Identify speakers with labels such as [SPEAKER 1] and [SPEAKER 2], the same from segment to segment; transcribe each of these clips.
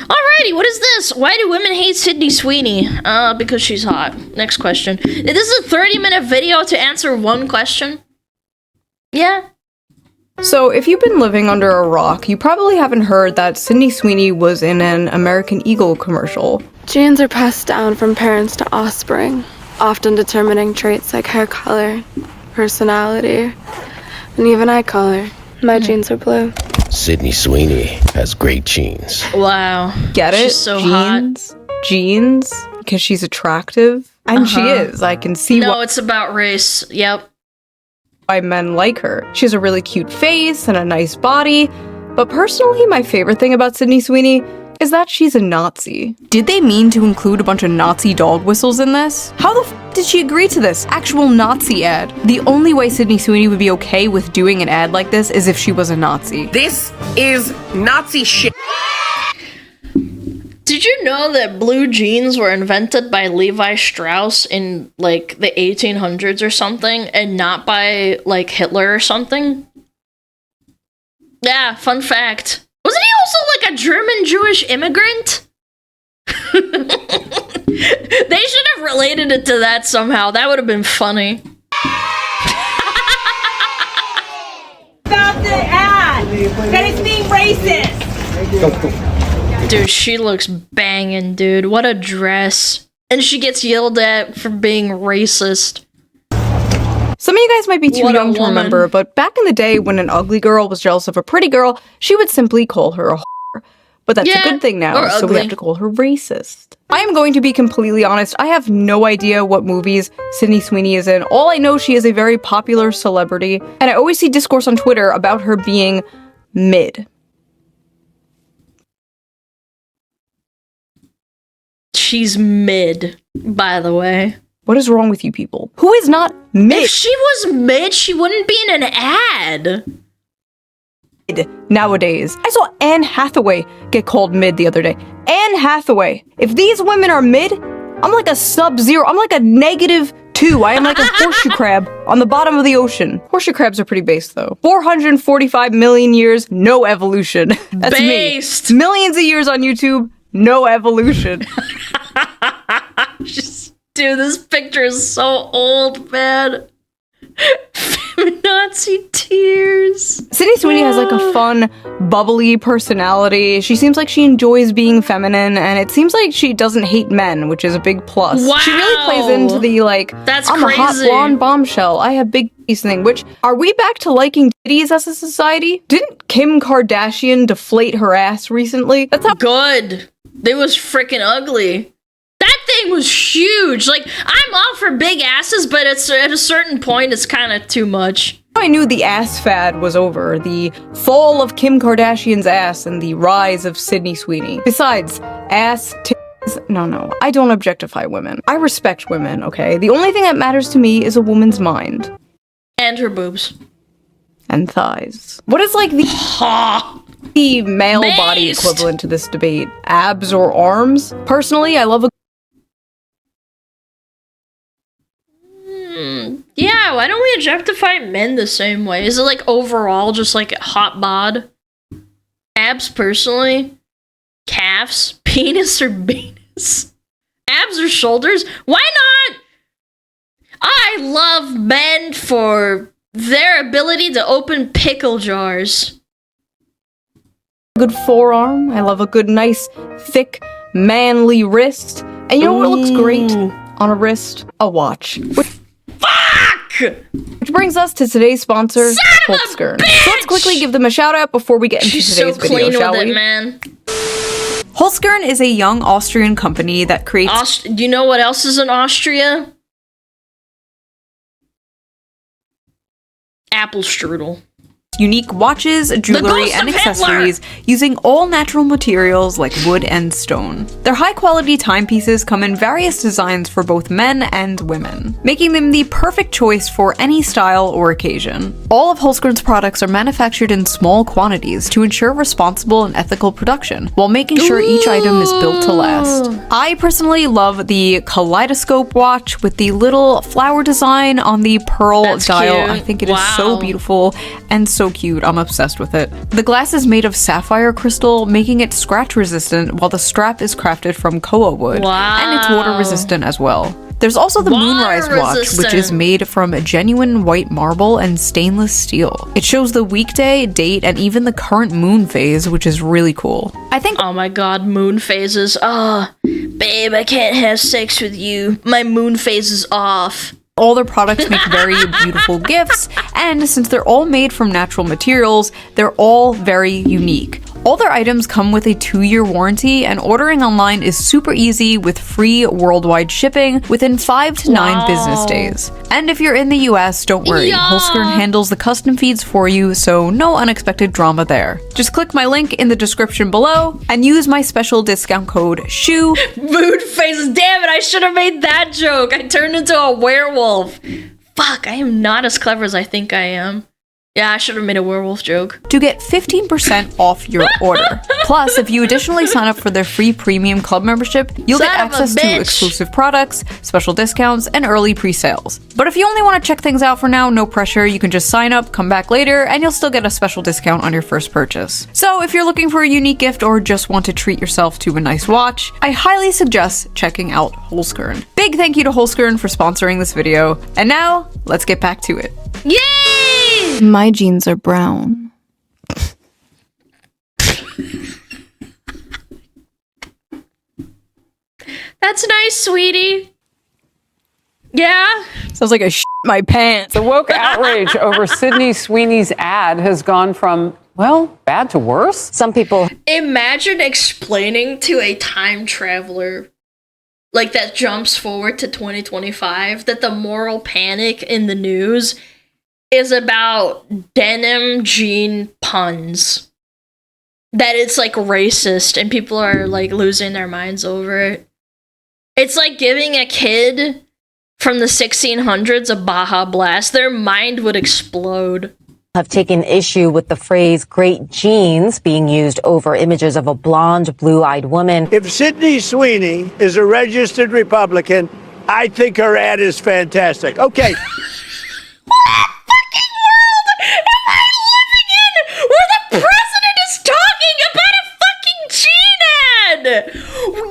[SPEAKER 1] Alrighty, what is this? Why do women hate Sydney Sweeney? Because she's hot. Next question. This is a 30-minute video to answer one question? Yeah.
[SPEAKER 2] So, if you've been living under a rock, you probably haven't heard that Sydney Sweeney was in an American Eagle commercial.
[SPEAKER 3] Genes are passed down from parents to offspring, often determining traits like hair color, personality, and even eye color. My genes are blue.
[SPEAKER 4] Sydney Sweeney has great genes.
[SPEAKER 1] Wow.
[SPEAKER 2] Get it?
[SPEAKER 1] She's so
[SPEAKER 2] Genes?
[SPEAKER 1] hot.
[SPEAKER 2] Genes? Because she's attractive? And she is. I can see
[SPEAKER 1] No, it's about race. Yep.
[SPEAKER 2] why men like her. She has a really cute face and a nice body. But personally, my favorite thing about Sydney Sweeney is that she's a Nazi. Did they mean to include a bunch of Nazi dog whistles in this? How the f did she agree to this? Actual Nazi ad. The only way Sydney Sweeney would be okay with doing an ad like this is if she was a Nazi.
[SPEAKER 5] This is Nazi shit.
[SPEAKER 1] Did you know that blue jeans were invented by Levi Strauss in, like, the 1800s or something, and not by, like, Hitler or something? Yeah, fun fact. Wasn't he also, like, a German-Jewish immigrant? They should have related it to that somehow. That would have been funny.
[SPEAKER 6] Stop the ad! That is being racist!
[SPEAKER 1] Dude, she looks banging, dude. What a dress. And she gets yelled at for being racist.
[SPEAKER 2] Some of you guys might be too young to remember, but back in the day when an ugly girl was jealous of a pretty girl, she would simply call her a whore. But that's a good thing now, so we have to call her racist. I am going to be completely honest, I have no idea what movies Sydney Sweeney is in. All I know, she is a very popular celebrity, and I always see discourse on Twitter about her being mid.
[SPEAKER 1] She's mid, by the way.
[SPEAKER 2] What is wrong with you people? Who is not mid?
[SPEAKER 1] If she was mid, she wouldn't be in an ad.
[SPEAKER 2] Nowadays. I saw Anne Hathaway get called mid the other day. Anne Hathaway. If these women are mid, I'm like a sub-zero. I'm like a -2. I am like a horseshoe crab on the bottom of the ocean. Horseshoe crabs are pretty base though. 445 million years, no evolution. That's
[SPEAKER 1] based.
[SPEAKER 2] me. Millions of years on YouTube, no evolution.
[SPEAKER 1] Dude, this picture is so old, man. Nazi tears.
[SPEAKER 2] Sydney Sweeney has like a fun, bubbly personality. She seems like she enjoys being feminine, and it seems like she doesn't hate men, which is a big plus.
[SPEAKER 1] Wow.
[SPEAKER 2] She really plays into the like,
[SPEAKER 1] that's
[SPEAKER 2] I'm
[SPEAKER 1] crazy.
[SPEAKER 2] a hot blonde bombshell. I have big titties thing, which, are we back to liking titties as a society? Didn't Kim Kardashian deflate her ass recently? That's how
[SPEAKER 1] good. They was freaking ugly. That thing was huge. Like, I'm all for big asses, but at a certain point, it's kind of too much.
[SPEAKER 2] I knew the ass fad was over. The fall of Kim Kardashian's ass and the rise of Sydney Sweeney. Besides, ass, titties, no, I don't objectify women. I respect women, okay? The only thing that matters to me is a woman's mind.
[SPEAKER 1] And her boobs.
[SPEAKER 2] And thighs. What is like the male body equivalent to this debate? Abs or arms? Personally, I love a
[SPEAKER 1] Yeah, why don't we objectify men the same way? Is it like overall just like hot bod? Abs personally? Calves? Penis or penis? Abs or shoulders? Why not? I love men for their ability to open pickle jars.
[SPEAKER 2] good forearm. I love a good, nice, thick, manly wrist. And you know what looks great on a wrist? A watch. Which brings us to today's sponsor, Holzkern. So let's quickly give them a shout out before we get into today's video, shall we?
[SPEAKER 1] Man.
[SPEAKER 2] Holzkern is a young Austrian company that creates...
[SPEAKER 1] Do you know what else is in Austria? Apple strudel.
[SPEAKER 2] unique watches, jewelry, and accessories using all natural materials like wood and stone. Their high-quality timepieces come in various designs for both men and women, making them the perfect choice for any style or occasion. All of Holzgren's products are manufactured in small quantities to ensure responsible and ethical production, while making sure each item is built to last. I personally love the kaleidoscope watch with the little flower design on the pearl dial.
[SPEAKER 1] Cute.
[SPEAKER 2] I think it is so beautiful and so cute. I'm obsessed with it. The glass is made of sapphire crystal, making it scratch resistant, while the strap is crafted from koa wood. And it's water resistant as well. There's also the Moonrise watch, which is made from genuine white marble and stainless steel. It shows the weekday, date, and even the current moon phase, which is really cool. I think—
[SPEAKER 1] oh my god, moon phases. Babe, I can't have sex with you. My moon phase is off.
[SPEAKER 2] all their products make very beautiful gifts, and since they're all made from natural materials, they're all very unique. All their items come with a 2-year warranty, and ordering online is super easy with free worldwide shipping within 5 to 9 business days. And if you're in the US, don't worry, Holzgren handles the custom feeds for you, so no unexpected drama there. Just click my link in the description below and use my special discount code SHOE.
[SPEAKER 1] Mood phases, damn it, I should have made that joke. I turned into a werewolf. Fuck, I am not as clever as I think I am. Yeah, I should have made a werewolf joke.
[SPEAKER 2] To get 15% off your order. Plus, if you additionally sign up for their free premium club membership, you'll get access to exclusive products, special discounts, and early pre-sales. But if you only want to check things out for now, no pressure, you can just sign up, come back later, and you'll still get a special discount on your first purchase. So if you're looking for a unique gift or just want to treat yourself to a nice watch, I highly suggest checking out Holzgren. Big thank you to Holzgren for sponsoring this video. And now, let's get back to it.
[SPEAKER 1] Yay!
[SPEAKER 2] My jeans are brown.
[SPEAKER 1] That's nice, sweetie. Yeah?
[SPEAKER 2] Sounds like I shit my pants.
[SPEAKER 7] The woke outrage over Sydney Sweeney's ad has gone from, well, bad to worse.
[SPEAKER 8] Some people...
[SPEAKER 1] Imagine explaining to a time traveler, like that jumps forward to 2025, that the moral panic in the news is about denim jean puns. That it's like racist and people are like losing their minds over it. It's like giving a kid from the 1600s a Baja Blast. Their mind would explode.
[SPEAKER 8] Have taken issue with the phrase great genes being used over images of a blonde, blue-eyed woman.
[SPEAKER 9] If Sydney Sweeney is a registered Republican, I think her ad is fantastic. Okay.
[SPEAKER 1] What fucking world am I living in where the president is talking about a fucking gene ad?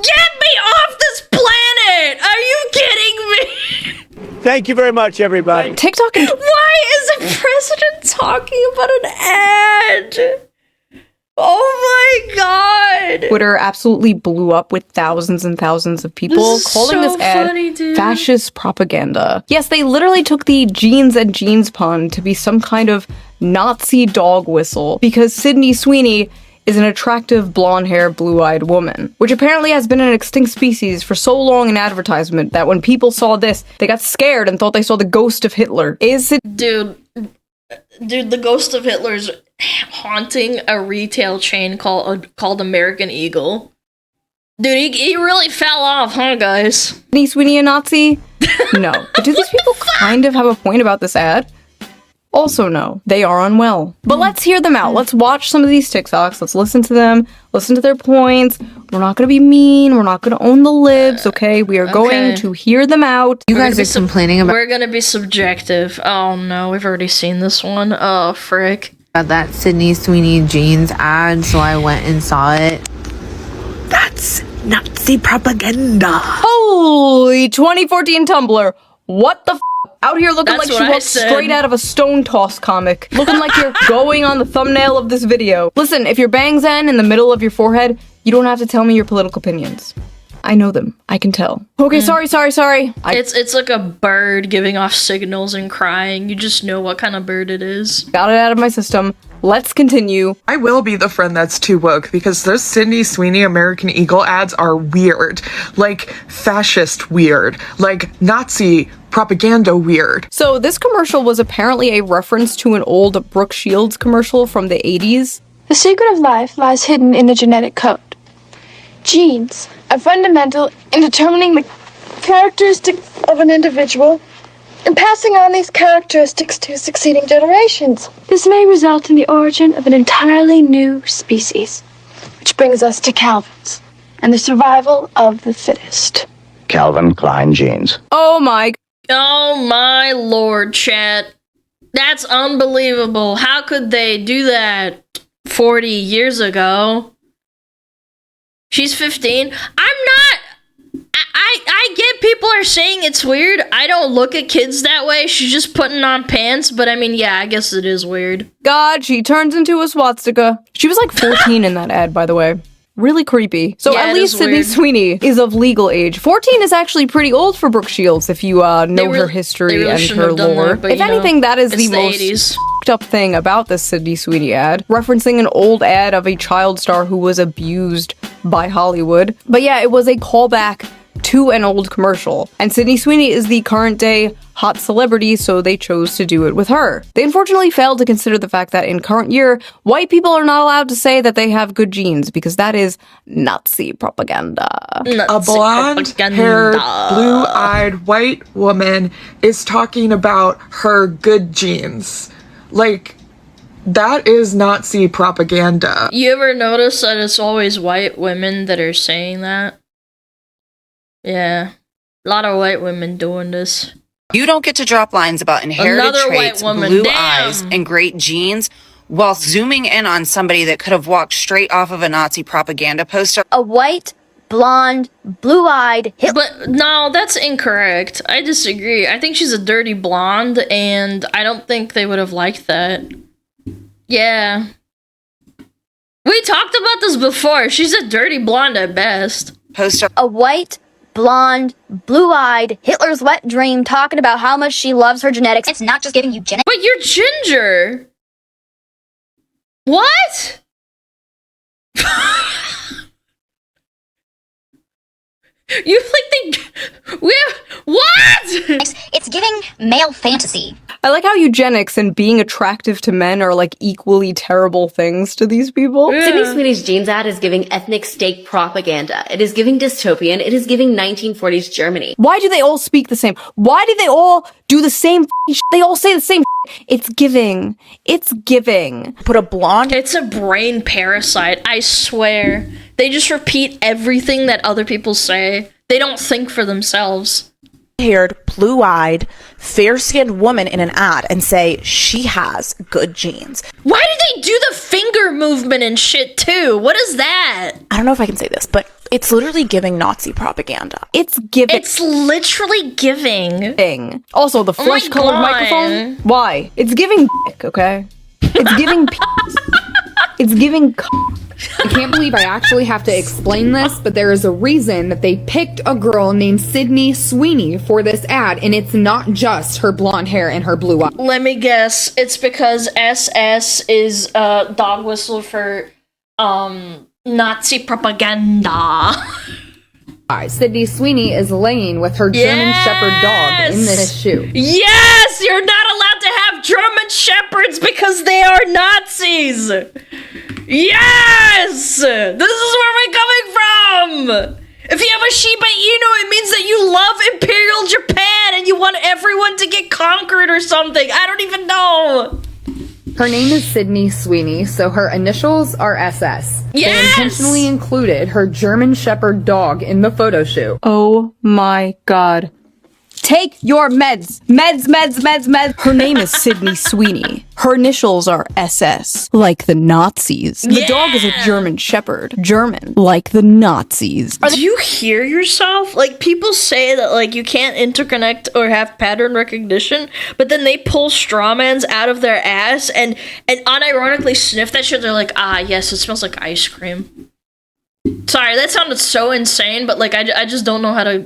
[SPEAKER 1] Get me off this planet! Are you kidding me?
[SPEAKER 9] Thank you very much, everybody.
[SPEAKER 2] TikTok and...
[SPEAKER 1] Why is the president talking about an ad? Oh my god!
[SPEAKER 2] Twitter absolutely blew up with thousands and thousands of people calling this ad fascist propaganda. Yes, they literally took the jeans and jeans pun to be some kind of Nazi dog whistle because Sydney Sweeney is an attractive blonde-haired, blue-eyed woman, which apparently has been an extinct species for so long in advertisement that when people saw this, they got scared and thought they saw the ghost of Hitler.
[SPEAKER 1] Dude, the ghost of Hitler's haunting a retail chain called American Eagle. Dude, he really fell off, huh, guys?
[SPEAKER 2] Sydney Sweeney a Nazi? No. But do these people kind of have a point about this ad? Also no, they are unwell. But let's hear them out. Let's watch some of these TikToks. Let's listen to them. Listen to their points. We're not going to be mean. We're not going to own the libs, okay? We are going to hear them out.
[SPEAKER 10] You guys are complaining about...
[SPEAKER 1] We're going to be subjective. Oh no, we've already seen this one. Oh, frick.
[SPEAKER 10] That Sydney Sweeney jeans ad, so I went and saw it.
[SPEAKER 5] That's Nazi propaganda.
[SPEAKER 2] Holy 2014 Tumblr. What the f***? Out here looking like she walked straight out of a Stone Toss comic. Looking like you're going on the thumbnail of this video. Listen, if your bangs end in the middle of your forehead, you don't have to tell me your political opinions. I know them. I can tell. Okay, sorry.
[SPEAKER 1] It's like a bird giving off signals and crying. You just know what kind of bird it is.
[SPEAKER 2] Got it out of my system. let's continue.
[SPEAKER 11] I will be the friend that's too woke because those Sydney Sweeney American Eagle ads are weird. Like, fascist weird. Like, Nazi propaganda weird.
[SPEAKER 2] So this commercial was apparently a reference to an old Brooke Shields commercial from the 80s.
[SPEAKER 3] The secret of life lies hidden in the genetic code. Genes are fundamental in determining the characteristics of an individual and passing on these characteristics to succeeding generations. This may result in the origin of an entirely new species, which brings us to Calvin's and the survival of the fittest.
[SPEAKER 12] Calvin Klein jeans.
[SPEAKER 2] Oh my
[SPEAKER 1] lord, chat. That's unbelievable. How could they do that 40 years ago? She's 15. I get people are saying it's weird. I don't look at kids that way. She's just putting on pants, but I mean, yeah, I guess it is weird.
[SPEAKER 2] God, she turns into a swastika. She was like 14 in that ad, by the way. Really creepy. So
[SPEAKER 1] yeah,
[SPEAKER 2] at least Sydney Sweeney is of legal age. 14 is actually pretty old for Brooke Shields if you know her history and her lore. If anything, that is the most fucked up thing about this Sydney Sweeney ad, referencing an old ad of a child star who was abused by Hollywood. But yeah, it was a callback to an old commercial. And Sydney Sweeney is the current day hot celebrity, so they chose to do it with her. They unfortunately failed to consider the fact that in current year, white people are not allowed to say that they have good genes because that is Nazi propaganda.
[SPEAKER 11] A blonde-haired, blue-eyed white woman is talking about her good genes. Like, that is Nazi propaganda.
[SPEAKER 1] You ever notice that it's always white women that are saying that? Yeah, a lot of white women doing this.
[SPEAKER 13] You don't get to drop lines about inherited traits, blue eyes, and great genes while zooming in on somebody that could have walked straight off of a Nazi propaganda poster.
[SPEAKER 14] A white, blonde, blue-eyed
[SPEAKER 1] But no, that's incorrect. I disagree. I think she's a dirty blonde, and I don't think they would have liked that. Yeah. We talked about this before. She's a dirty blonde at best.
[SPEAKER 13] Poster.
[SPEAKER 14] A white, blonde, blue-eyed, Hitler's wet dream talking about how much she loves her genetics. It's not just giving you genetics.
[SPEAKER 1] But you're ginger. What? You like what?
[SPEAKER 14] It's giving male fantasy.
[SPEAKER 2] I like how eugenics and being attractive to men are like equally terrible things to these people.
[SPEAKER 15] Sydney Sweeney's jeans ad is giving ethnic state propaganda. It is giving dystopian. It is giving 1940s Germany.
[SPEAKER 2] Why do they all speak the same? Why do they all do the same shit? They all say the same shit. It's giving. It's giving.
[SPEAKER 5] Put a blonde.
[SPEAKER 1] It's a brain parasite, I swear. They just repeat everything that other people say. They don't think for themselves.
[SPEAKER 5] Haired, blue-eyed, fair-skinned woman in an ad and say she has good genes.
[SPEAKER 1] Why do they do the finger movement and shit too? What is that?
[SPEAKER 5] I don't know if I can say this, but it's literally giving Nazi propaganda.
[SPEAKER 2] It's giving.
[SPEAKER 1] It's literally giving.
[SPEAKER 2] Also, the flesh-colored microphone. Why? It's giving dick, okay? It's giving It's giving
[SPEAKER 10] I can't believe I actually have to explain this, but there is a reason that they picked a girl named Sydney Sweeney for this ad, and it's not just her blonde hair and her blue eyes.
[SPEAKER 1] Let me guess. It's because SS is dog whistle for Nazi propaganda.
[SPEAKER 10] Sydney Sweeney is laying with her German Shepherd dog in this shoe.
[SPEAKER 1] Yes! You're not allowed to have German Shepherds because they are Nazis! Yes! This is where we're coming from! If you have a Shiba Inu, it means that you love Imperial Japan and you want everyone to get conquered or something. I don't even know.
[SPEAKER 10] Her name is Sydney Sweeney, so her initials are SS.
[SPEAKER 1] Yes!
[SPEAKER 10] They intentionally included her German Shepherd dog in the photo shoot.
[SPEAKER 2] Oh my god. Take your meds. Meds. Her name is Sydney Sweeney. Her initials are SS, like the Nazis. The dog is a German Shepherd. German, like the Nazis.
[SPEAKER 1] Do you hear yourself? Like, people say that, like, you can't interconnect or have pattern recognition, but then they pull strawmans out of their ass and unironically sniff that shit. They're like, ah, yes, it smells like ice cream. Sorry, that sounded so insane, but, like, I just don't know how to...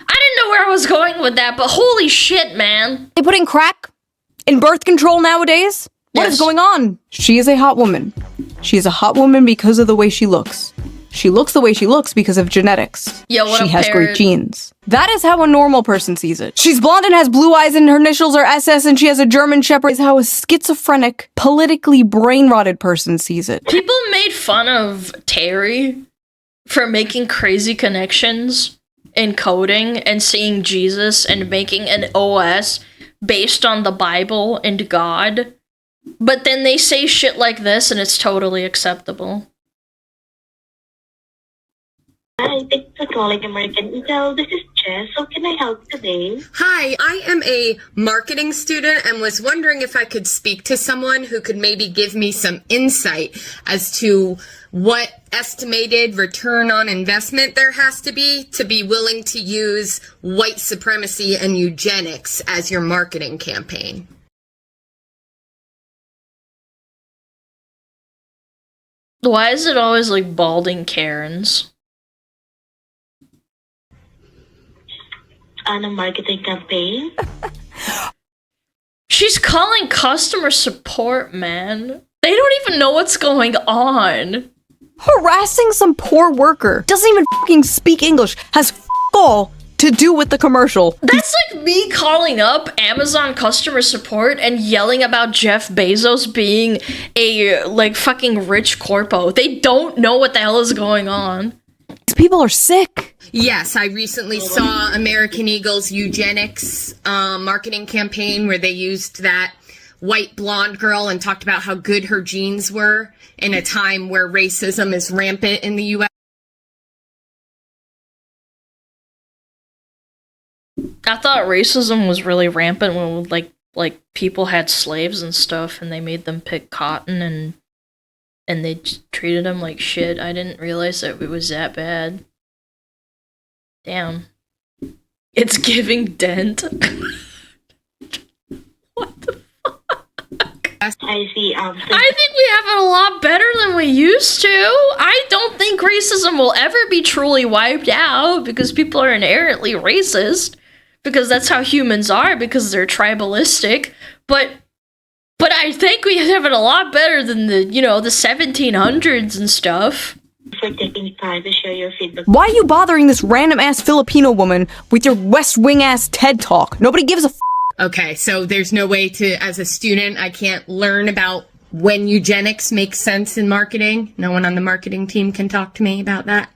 [SPEAKER 1] I didn't know where I was going with that, but holy shit, man.
[SPEAKER 2] They put in crack in birth control nowadays? What is going on? She is a hot woman. She is a hot woman because of the way she looks. She looks the way she looks because of genetics.
[SPEAKER 1] Yo, what
[SPEAKER 2] she
[SPEAKER 1] up,
[SPEAKER 2] has
[SPEAKER 1] parrot?
[SPEAKER 2] great genes. That is how a normal person sees it. She's blonde and has blue eyes and her initials are SS and she has a German Shepherd. Is how a schizophrenic, politically brain-rotted person sees it.
[SPEAKER 1] People made fun of Terry for making crazy connections in coding and seeing Jesus and making an OS based on the Bible and God. But then they say shit like this and it's totally acceptable.
[SPEAKER 16] Hi, thanks for calling American Eagle. This is Jess. How can I help today?
[SPEAKER 17] Hi, I am a marketing student and was wondering if I could speak to someone who could maybe give me some insight as to what estimated return on investment there has to be willing to use white supremacy and eugenics as your marketing campaign.
[SPEAKER 1] Why is it always like balding Karens?
[SPEAKER 16] On a marketing campaign?
[SPEAKER 1] She's calling customer support, man. They don't even know what's going on.
[SPEAKER 2] Harassing some poor worker. Doesn't even fucking speak English. Has all to do with the commercial.
[SPEAKER 1] That's like me calling up Amazon customer support and yelling about Jeff Bezos being a like fucking rich corpo. They don't know what the hell is going on.
[SPEAKER 2] These people are sick.
[SPEAKER 17] Yes, I recently saw American Eagle's eugenics marketing campaign where they used that white blonde girl and talked about how good her genes were in a time where racism is rampant in the U.S.
[SPEAKER 1] I thought racism was really rampant when like people had slaves and stuff and they made them pick cotton and they treated them like shit. I didn't realize that it was that bad. Damn. It's giving Dent. What the fuck?
[SPEAKER 16] I see.
[SPEAKER 1] I think we have it a lot better than we used to. I don't think racism will ever be truly wiped out because people are inherently racist. Because that's how humans are, because they're tribalistic. But I think we have it a lot better than the 1700s and stuff.
[SPEAKER 16] For taking time to share your feedback.
[SPEAKER 2] Why are you bothering this random ass Filipino woman with your West Wing ass TED talk? Nobody gives a f.
[SPEAKER 17] Okay, so there's no way to, as a student, I can't learn about when eugenics makes sense in marketing? No one on the marketing team can talk to me about that?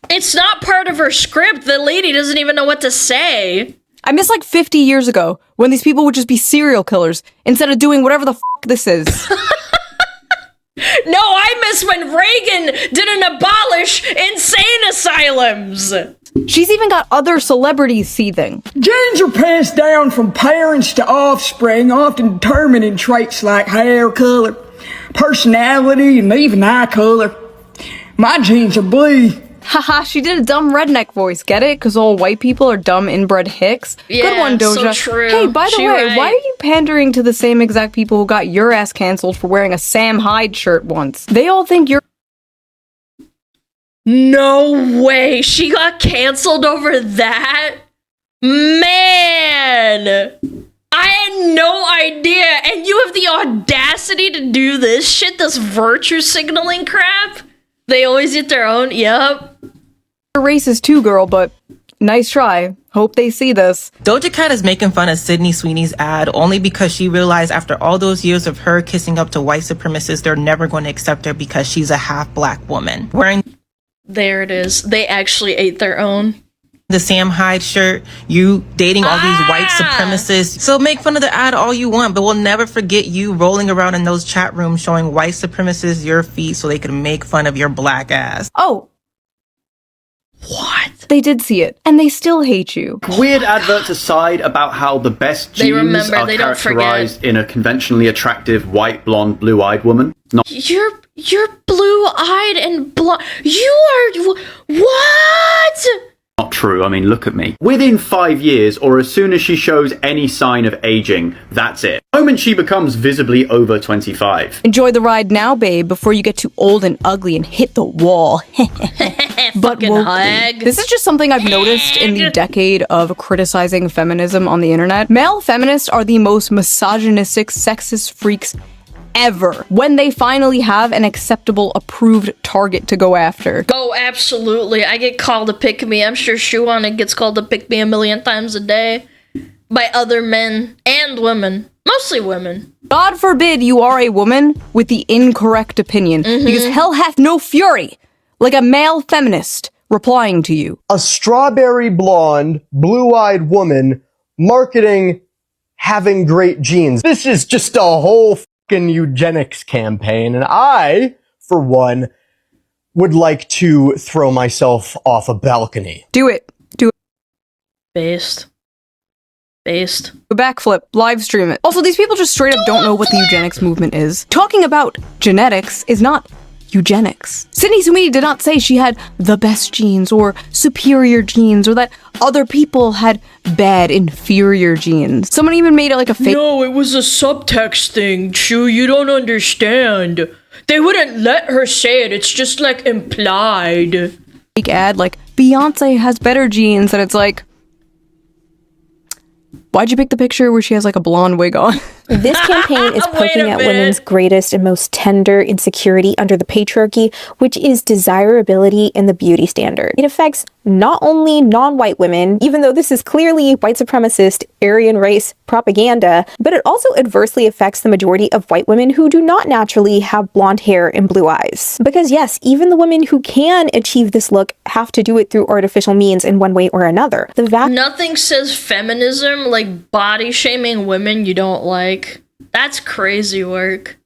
[SPEAKER 1] It's not part of her script. The lady doesn't even know what to say.
[SPEAKER 2] I miss like 50 years ago when these people would just be serial killers instead of doing whatever the f this is.
[SPEAKER 1] No, I miss when Reagan didn't abolish insane asylums.
[SPEAKER 2] She's even got other celebrities seething.
[SPEAKER 18] Genes are passed down from parents to offspring, often determining traits like hair color, personality, and even eye color. My genes are blue.
[SPEAKER 2] Haha, she did a dumb redneck voice, get it? Because all white people are dumb inbred hicks?
[SPEAKER 1] Yeah,
[SPEAKER 2] good one, Doja.
[SPEAKER 1] so true.
[SPEAKER 2] Hey, by the way,
[SPEAKER 1] right.
[SPEAKER 2] why are you pandering to the same exact people who got your ass cancelled for wearing a Sam Hyde shirt once? They all think you're...
[SPEAKER 1] No way, she got cancelled over that? Man! I had no idea, and you have the audacity to do this shit, this virtue signaling crap? They always get their own, yep.
[SPEAKER 2] You're racist too, girl, but nice try. Hope they see this.
[SPEAKER 19] Doja Cat is making fun of Sydney Sweeney's ad only because she realized after all those years of her kissing up to white supremacists, they're never going to accept her because she's a half-black woman. Wearing...
[SPEAKER 1] There it is. They actually ate their own.
[SPEAKER 19] The Sam Hyde shirt, you dating all these white supremacists. So make fun of the ad all you want, but we'll never forget you rolling around in those chat rooms showing white supremacists your feet so they can make fun of your black ass.
[SPEAKER 2] Oh.
[SPEAKER 1] What?
[SPEAKER 2] They did see it, and they still hate you.
[SPEAKER 20] Weird adverts aside about how the best genes are characterized in a conventionally attractive white, blonde, blue-eyed woman.
[SPEAKER 1] You're blue-eyed and blonde. You are... What?
[SPEAKER 20] not true. I mean, look at me. Within 5 years, or as soon as she shows any sign of aging, that's it. The moment she becomes visibly over 25.
[SPEAKER 2] Enjoy the ride now, babe, before you get too old and ugly and hit the wall. But this is just something I've noticed in the decade of criticizing feminism on the internet. Male feminists are the most misogynistic, sexist freaks ever when they finally have an acceptable, approved target to go after.
[SPEAKER 1] Oh, absolutely. I get called a pick-me. I'm sure Shoe0nHead gets called a pick-me a million times a day by other men and women. Mostly women.
[SPEAKER 2] God forbid you are a woman with the incorrect opinion, because hell hath no fury like a male feminist replying to you.
[SPEAKER 21] A strawberry blonde, blue-eyed woman marketing having great genes. This is just a whole fucking eugenics campaign, and I, for one, would like to throw myself off a balcony.
[SPEAKER 2] Do it. Do it.
[SPEAKER 1] Based.
[SPEAKER 2] A backflip, live stream it. Also, these people just straight up don't know what the eugenics movement is. Talking about genetics is not eugenics. Sydney Sweeney did not say she had the best genes or superior genes or that other people had bad, inferior genes. Someone even made it like a fake—
[SPEAKER 1] No, it was a subtext thing, Chew. You don't understand. They wouldn't let her say it. It's just like implied.
[SPEAKER 2] Fake ad like Beyonce has better genes, and it's like, why'd you pick the picture where she has like a blonde wig on?
[SPEAKER 22] This campaign is poking at women's greatest and most tender insecurity under the patriarchy, which is desirability and the beauty standard. It affects not only non-white women, even though this is clearly white supremacist, Aryan race propaganda, but it also adversely affects the majority of white women who do not naturally have blonde hair and blue eyes. Because yes, even the women who can achieve this look have to do it through artificial means in one way or another.
[SPEAKER 1] Nothing says feminism like body shaming women you don't like. That's crazy work.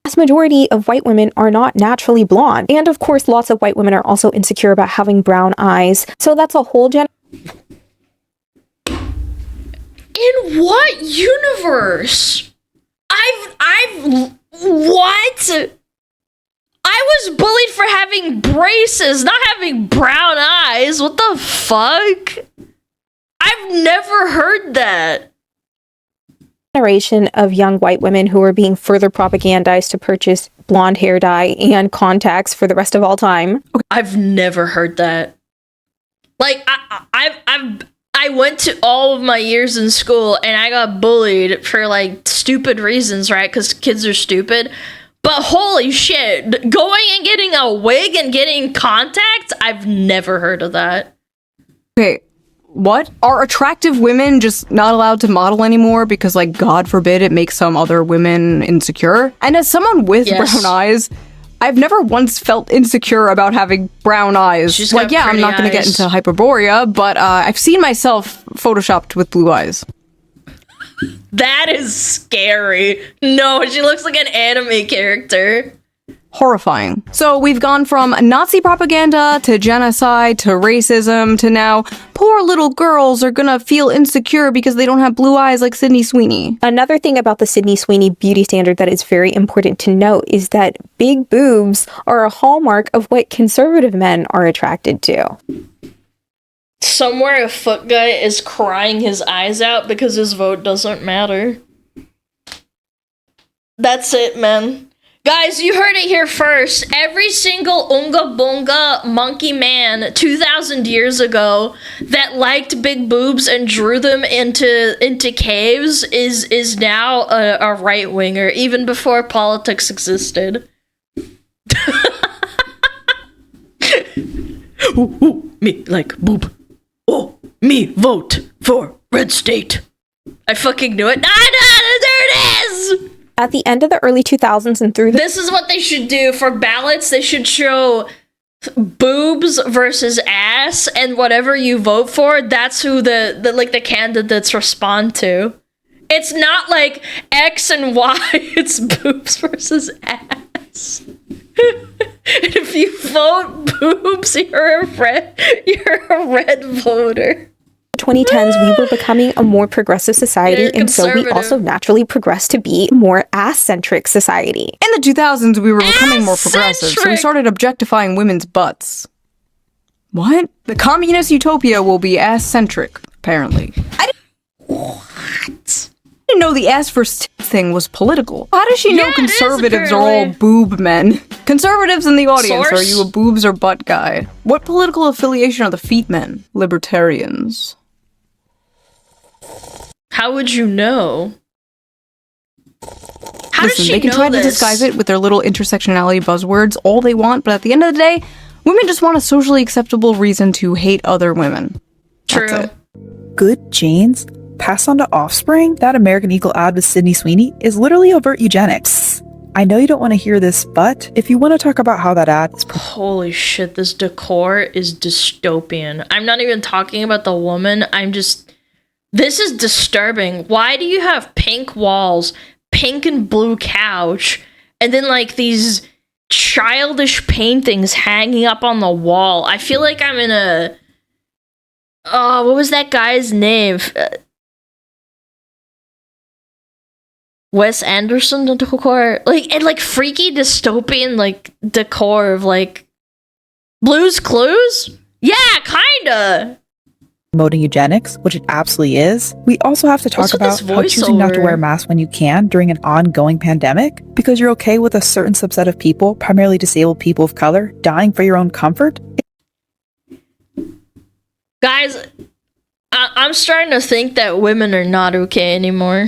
[SPEAKER 22] The vast majority of white women are not naturally blonde. And of course, lots of white women are also insecure about having brown eyes. So that's a whole
[SPEAKER 1] In what universe? What? I was bullied for having braces, not having brown eyes. What the fuck? I've never heard that.
[SPEAKER 22] Generation of young white women who are being further propagandized to purchase blonde hair dye and contacts for the rest of all time.
[SPEAKER 1] I've never heard that. Like, I went to all of my years in school and I got bullied for like stupid reasons, right? Because kids are stupid. But holy shit, going and getting a wig and getting contacts? I've never heard of that.
[SPEAKER 2] Okay. What? Are attractive women just not allowed to model anymore because, like, God forbid it makes some other women insecure? And as someone with brown eyes, I've never once felt insecure about having brown eyes.
[SPEAKER 1] She's
[SPEAKER 2] like, yeah, I'm not going to get into Hyperborea, but I've seen myself photoshopped with blue eyes.
[SPEAKER 1] That is scary. No, she looks like an anime character.
[SPEAKER 2] Horrifying. So we've gone from Nazi propaganda to genocide to racism to now poor little girls are gonna feel insecure because they don't have blue eyes like Sydney Sweeney.
[SPEAKER 22] Another thing about the Sydney Sweeney beauty standard that is very important to note is that big boobs are a hallmark of what conservative men are attracted to.
[SPEAKER 1] Somewhere a foot guy is crying his eyes out because his vote doesn't matter. That's it, man. Guys, you heard it here first. Every single Unga Bunga monkey man 2,000 years ago that liked big boobs and drew them into caves is now a right-winger, even before politics existed. Ooh, me like boob. Oh, me vote for red state. I fucking knew it. There it is!
[SPEAKER 22] At the end of the early 2000s and through
[SPEAKER 1] This is what they should do for ballots. They should show boobs versus ass, and whatever you vote for, that's who the candidates respond to. It's not like X and Y, it's boobs versus ass. If you vote boobs, you're a red voter.
[SPEAKER 22] 2010s, we were becoming a more progressive society, and so we also naturally progressed to be a more ass-centric society.
[SPEAKER 2] In the 2000s, we were becoming more progressive, so we started objectifying women's butts. What? The communist utopia will be ass-centric, apparently.
[SPEAKER 1] What?
[SPEAKER 2] I didn't know the ass first thing was political. How does she know conservatives are all boob men? Conservatives in the audience, are you a boobs or butt guy? What political affiliation are the feet men? Libertarians.
[SPEAKER 1] How would you know? How
[SPEAKER 2] Listen,
[SPEAKER 1] does she
[SPEAKER 2] they can
[SPEAKER 1] know
[SPEAKER 2] try
[SPEAKER 1] this?
[SPEAKER 2] to disguise it with their little intersectionality buzzwords all they want, but at the end of the day, women just want a socially acceptable reason to hate other women.
[SPEAKER 1] True.
[SPEAKER 2] That's it.
[SPEAKER 4] Good genes passed on to offspring? That American Eagle ad with Sydney Sweeney is literally overt eugenics. I know you don't want to hear this, but if you want to talk about how that ad is...
[SPEAKER 1] Holy shit, this decor is dystopian. I'm not even talking about the woman, this is disturbing. Why do you have pink walls, pink and blue couch, and then like these childish paintings hanging up on the wall? I feel like I'm in a... Oh, what was that guy's name? Wes Anderson decor? And freaky dystopian decor of Blue's Clues? Yeah, kinda!
[SPEAKER 4] Promoting eugenics, which it absolutely is. We also have to talk about how choosing not to wear masks when you can during an ongoing pandemic because you're okay with a certain subset of people, primarily disabled people of color, dying for your own comfort.
[SPEAKER 1] Guys, I'm starting to think that women are not okay anymore.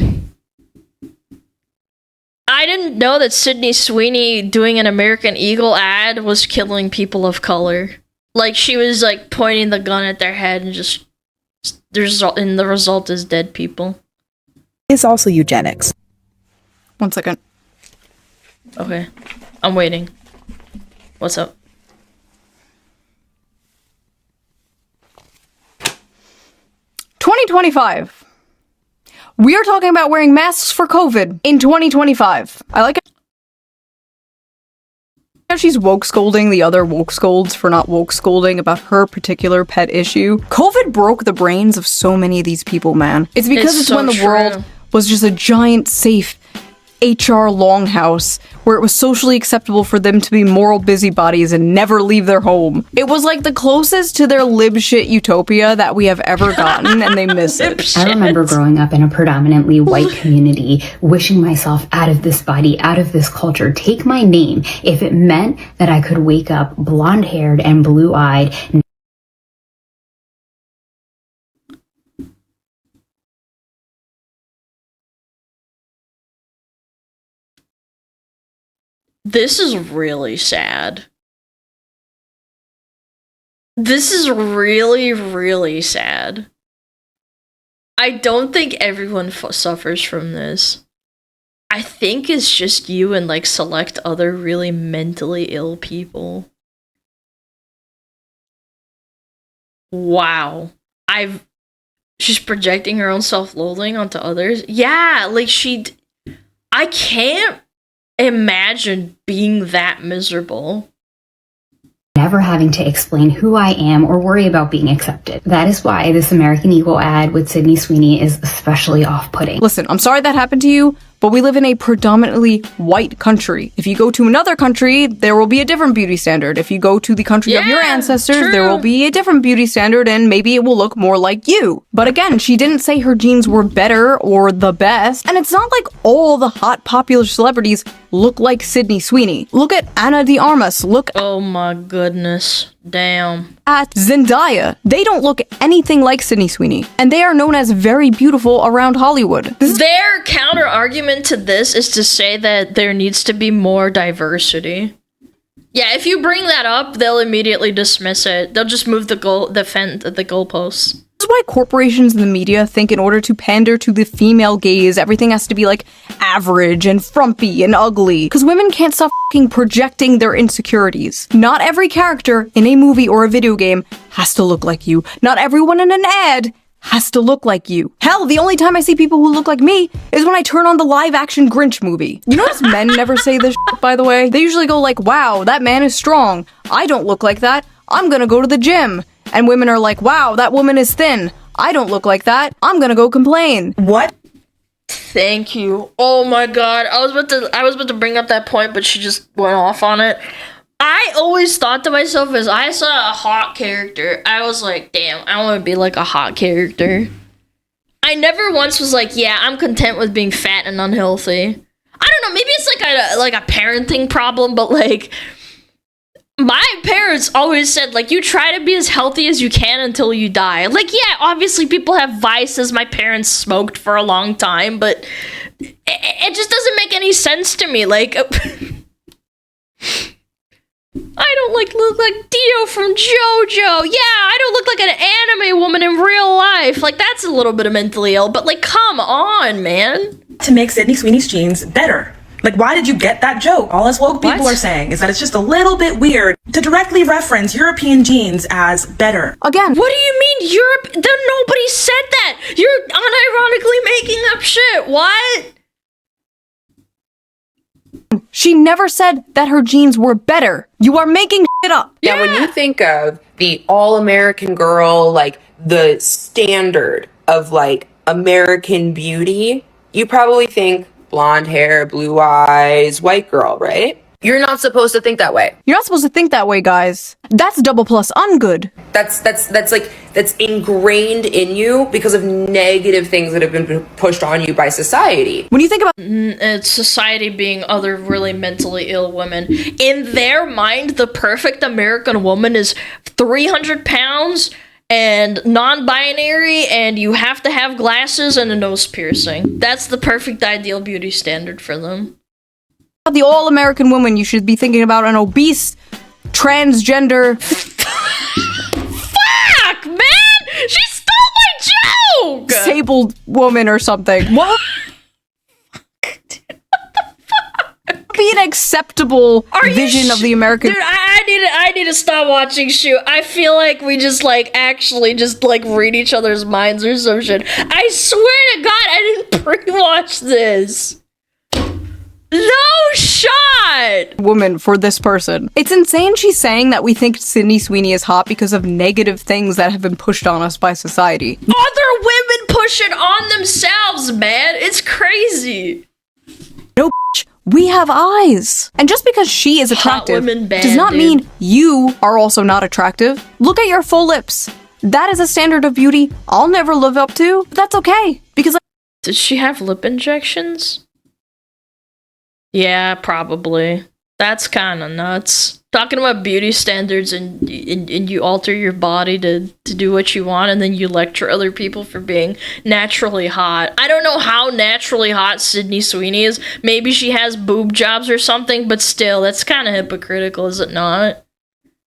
[SPEAKER 1] I didn't know that Sydney Sweeney doing an American Eagle ad was killing people of color. She was pointing the gun at their head and just... and the result is dead people.
[SPEAKER 4] It's also eugenics.
[SPEAKER 2] 1 second.
[SPEAKER 1] Okay. I'm waiting. What's up?
[SPEAKER 2] "2025. We are talking about wearing masks for COVID in 2025. I like how she's woke scolding the other woke scolds for not woke scolding about her particular pet issue. COVID broke the brains of so many of these people, man. It's because it's
[SPEAKER 1] so
[SPEAKER 2] when the
[SPEAKER 1] true.
[SPEAKER 2] world was just a giant, safe HR longhouse where it was socially acceptable for them to be moral busybodies and never leave their home. It was like the closest to their lib shit utopia that we have ever gotten, and they miss it.
[SPEAKER 6] I remember growing up in a predominantly white community, wishing myself out of this body, out of this culture, take my name, if it meant that I could wake up blonde-haired and blue-eyed.
[SPEAKER 1] This is really sad. This is really, really sad. I don't think everyone suffers from this. I think it's just you and select other really mentally ill people. Wow. She's projecting her own self-loathing onto others. Yeah, I can't imagine being that miserable.
[SPEAKER 6] Never having to explain who I am or worry about being accepted. That is why this American Eagle ad with Sydney Sweeney is especially off-putting.
[SPEAKER 2] Listen, I'm sorry that happened to you, but we live in a predominantly white country. If you go to another country, there will be a different beauty standard. If you go to the country of your ancestors, there will be a different beauty standard, and maybe it will look more like you. But again, she didn't say her genes were better or the best, and it's not like all the hot popular celebrities look like Sydney Sweeney. Look at Ana de Armas.
[SPEAKER 1] Oh my goodness. Damn.
[SPEAKER 2] At Zendaya. They don't look anything like Sydney Sweeney, and they are known as very beautiful around Hollywood.
[SPEAKER 1] Their counter argument to this is to say that there needs to be more diversity. Yeah, if you bring that up, they'll immediately dismiss it. They'll just move the goalposts.
[SPEAKER 2] This is why corporations and the media think in order to pander to the female gaze, everything has to be average and frumpy and ugly. Because women can't stop fucking projecting their insecurities. Not every character in a movie or a video game has to look like you. Not everyone in an ad has to look like you. Hell, the only time I see people who look like me is when I turn on the live-action Grinch movie. You notice men never say this shit, by the way? They usually go wow, that man is strong. I don't look like that. I'm gonna go to the gym. And women are wow, that woman is thin. I don't look like that. I'm gonna go complain.
[SPEAKER 5] What?
[SPEAKER 1] Thank you. Oh my god. I was about to bring up that point, but she just went off on it. I always thought to myself as I saw a hot character, I was like, damn, I want to be like a hot character. I never once was like, yeah, I'm content with being fat and unhealthy. I don't know, maybe it's like a parenting problem, but like, my parents always said, like, you try to be as healthy as you can until you die. Like, yeah, obviously people have vices. My parents smoked for a long time, but it just doesn't make any sense to me. Like, I don't look like Dio from JoJo. Yeah, I don't look like an anime woman in real life. Like, that's a little bit of mentally ill, but like, come on, man.
[SPEAKER 7] To make Sydney Sweeney's jeans better. Like, why did you get that joke? All us woke people are saying is that it's just a little bit weird to directly reference European jeans as better.
[SPEAKER 2] Again,
[SPEAKER 1] what do you mean Europe? Nobody said that. You're unironically making up shit. What?
[SPEAKER 2] She never said that her jeans were better. You are making shit up.
[SPEAKER 8] Yeah, when you think of the all-American girl, like the standard of like American beauty, you probably think blonde hair, blue eyes, white girl, right? You're not supposed to think that way.
[SPEAKER 2] You're not supposed to think that way, guys. That's double plus ungood.
[SPEAKER 8] That's ingrained in you because of negative things that have been pushed on you by society.
[SPEAKER 2] When you think about
[SPEAKER 1] it's society being other really mentally ill women, in their mind, the perfect American woman is 300 pounds and non-binary, and you have to have glasses and a nose piercing. That's the perfect ideal beauty standard for them.
[SPEAKER 2] The all-American woman, you should be thinking about an obese, transgender...
[SPEAKER 1] Fuck, man! She stole my joke!
[SPEAKER 2] Disabled woman or something. What? Be an acceptable vision of the American...
[SPEAKER 1] Dude, I need to stop watching Shoe. I feel like we just actually just read each other's minds or some shit. I swear to God, I didn't pre-watch this. No shot!
[SPEAKER 2] Woman for this person. It's insane she's saying that we think Sydney Sweeney is hot because of negative things that have been pushed on us by society.
[SPEAKER 1] Other women push it on themselves, man. It's crazy.
[SPEAKER 2] No, bitch. We have eyes. And just because she is attractive does not mean you are also not attractive. Look at your full lips. That is a standard of beauty I'll never live up to, but that's okay. Because
[SPEAKER 1] Did she have lip injections? Yeah, probably. That's kind of nuts. Talking about beauty standards and you alter your body to do what you want, and then you lecture other people for being naturally hot. I don't know how naturally hot Sydney Sweeney is. Maybe she has boob jobs or something, but still, that's kind of hypocritical, is it not?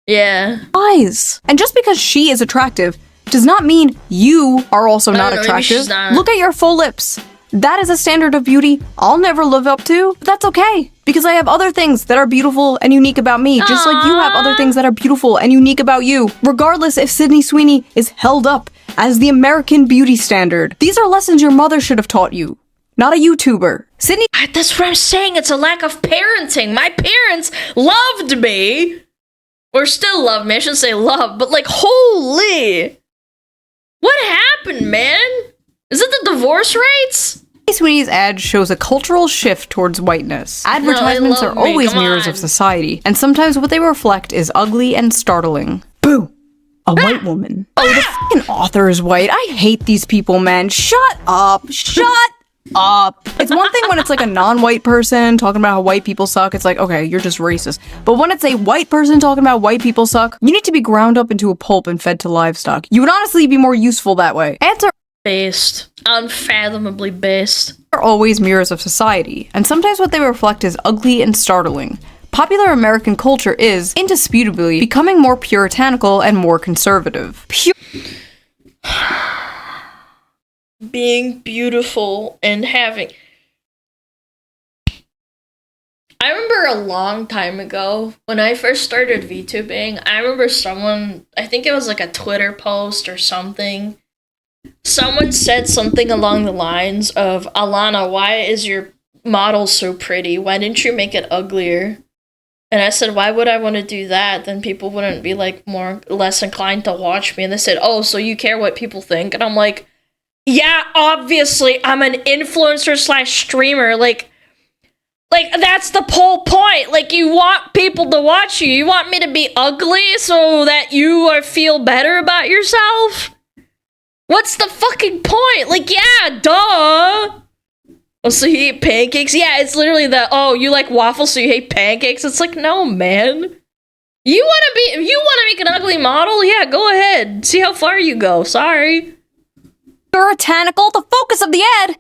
[SPEAKER 1] Yeah.
[SPEAKER 2] Eyes. And just because she is attractive does not mean you are also not attractive. Look at your full lips. That is a standard of beauty I'll never live up to, but that's okay. Because I have other things that are beautiful and unique about me, just like you have other things that are beautiful and unique about you. Regardless if Sydney Sweeney is held up as the American beauty standard. These are lessons your mother should have taught you, not a YouTuber. Sydney-
[SPEAKER 1] That's what I'm saying, it's a lack of parenting. My parents loved me. Or still love me, I shouldn't say love, but holy. What happened, man? Is it the divorce rates?
[SPEAKER 2] Sweeney's ad shows a cultural shift towards whiteness. Advertisements are always mirrors of society, and sometimes what they reflect is ugly and startling. Boo! A white woman. Oh, the fucking author is white. I hate these people, man. Shut up! Shut up! It's one thing when it's a non-white person talking about how white people suck. It's okay, you're just racist. But when it's a white person talking about white people suck, you need to be ground up into a pulp and fed to livestock. You would honestly be more useful that way. Answer
[SPEAKER 1] based. Unfathomably based.
[SPEAKER 2] Are always mirrors of society, and sometimes what they reflect is ugly and startling. Popular American culture is, indisputably, becoming more puritanical and more conservative.
[SPEAKER 1] Being beautiful and having... I remember a long time ago, when I first started VTubing, I remember someone, I think it was a Twitter post or something, someone said something along the lines of, Alana, why is your model so pretty? Why didn't you make it uglier? And I said, why would I want to do that? Then people wouldn't be less inclined to watch me. And they said, oh, so you care what people think? And I'm like, yeah, obviously, I'm an influencer / streamer. Like, that's the whole point. Like, you want people to watch you. You want me to be ugly so that you feel better about yourself? What's the fucking point? Like, yeah, duh. Oh, so you eat pancakes? Yeah, it's literally the, oh, you like waffles so you hate pancakes? It's like, no, man. You wanna make an ugly model? Yeah, go ahead. See how far you go. Sorry.
[SPEAKER 2] Puritanical, the focus of the ad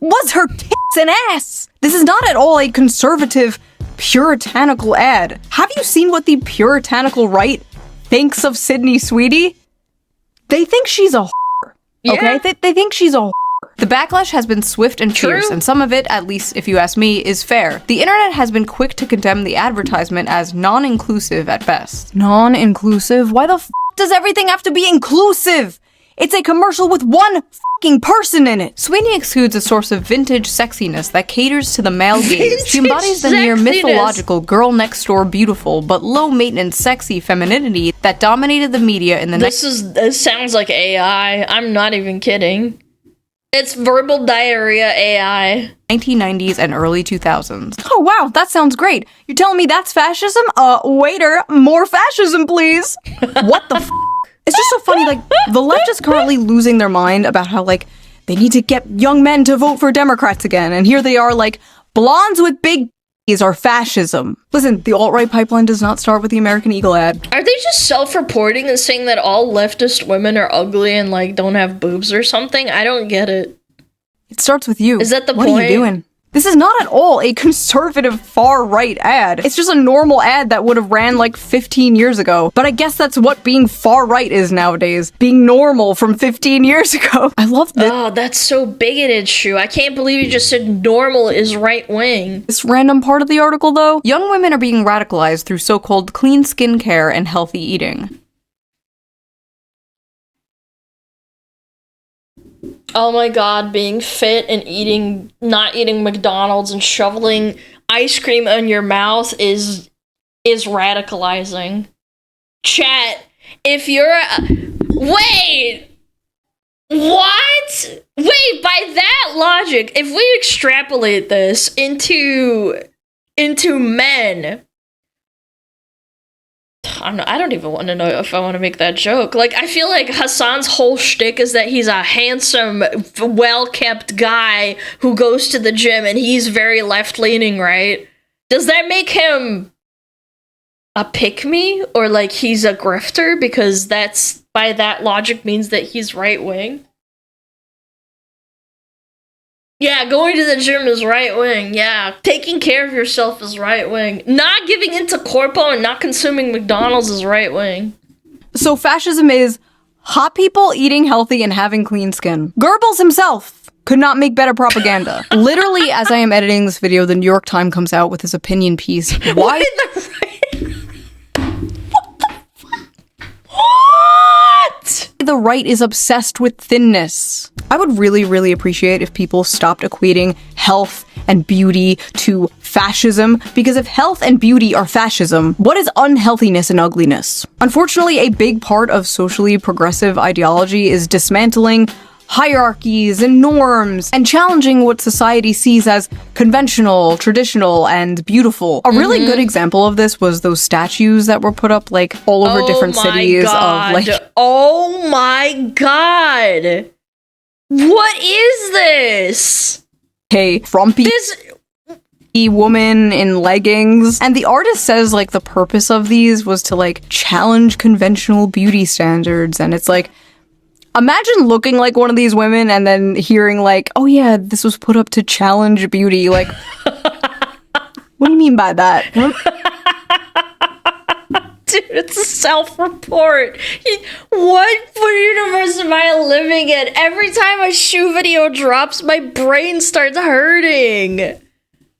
[SPEAKER 2] was her tits and ass. This is not at all a conservative, puritanical ad. Have you seen what the puritanical right thinks of Sydney Sweeney? They think she's a whore. Okay?
[SPEAKER 1] Yeah.
[SPEAKER 2] They think she's a whore. The backlash has been swift and fierce, and some of it, at least if you ask me, is fair. The internet has been quick to condemn the advertisement as non-inclusive at best. Non-inclusive? Why the f does everything have to be inclusive? It's a commercial with one fucking person in it. Sweeney exudes a source of vintage sexiness that caters to the male gaze. She embodies the near mythological girl next door beautiful but low maintenance sexy femininity that dominated the media in the
[SPEAKER 1] This sounds like AI. I'm not even kidding. It's verbal diarrhea AI.
[SPEAKER 2] 1990s and early 2000s. Oh wow, that sounds great. You're telling me that's fascism? Waiter, more fascism please. What the f? It's just so funny, like, the left is currently losing their mind about how, like, they need to get young men to vote for Democrats again, and here they are, like, blondes with big s are fascism. Listen, the alt-right pipeline does not start with the American Eagle ad.
[SPEAKER 1] Are they just self-reporting and saying that all leftist women are ugly and, like, don't have boobs or something? I don't get it.
[SPEAKER 2] It starts with you.
[SPEAKER 1] Is that the
[SPEAKER 2] point? What are you doing? This is not at all a conservative far-right ad. It's just a normal ad that would have ran like 15 years ago. But I guess that's what being far-right is nowadays. Being normal from 15 years ago. I love this.
[SPEAKER 1] Oh, that's so bigoted, Shoe. I can't believe you just said normal is right-wing.
[SPEAKER 2] This random part of the article, though, young women are being radicalized through so-called clean skincare and healthy eating.
[SPEAKER 1] Oh my god, being fit and not eating McDonald's and shoveling ice cream in your mouth is radicalizing. Chat, if you're wait! What? Wait, by that logic, if we extrapolate this into men, I don't even want to know if I want to make that joke. Like, I feel like Hassan's whole shtick is that he's a handsome, well-kept guy who goes to the gym and he's very left-leaning, right? Does that make him a pick-me? Or, like, he's a grifter? Because that's, by that logic, means that he's right-wing? Yeah, going to the gym is right-wing, yeah. Taking care of yourself is right-wing. Not giving into corpo and not consuming McDonald's is right-wing.
[SPEAKER 2] So fascism is hot people eating healthy and having clean skin. Goebbels himself could not make better propaganda. Literally, as I am editing this video, the New York Times comes out with his opinion piece. Why? The right is obsessed with thinness. I would really, really appreciate if people stopped equating health and beauty to fascism, because if health and beauty are fascism, what is unhealthiness and ugliness? Unfortunately, a big part of socially progressive ideology is dismantling hierarchies and norms and challenging what society sees as conventional, traditional, and beautiful. A really good example of this was those statues that were put up like all over different cities of like
[SPEAKER 1] oh my god. What is this?
[SPEAKER 2] Hey, frumpy woman in leggings. And the artist says like the purpose of these was to like challenge conventional beauty standards, and it's like, imagine looking like one of these women and then hearing like, oh yeah, this was put up to challenge beauty. Like, what do you mean by that?
[SPEAKER 1] Dude, it's a self-report. What universe am I living in? Every time a shoe video drops, my brain starts hurting.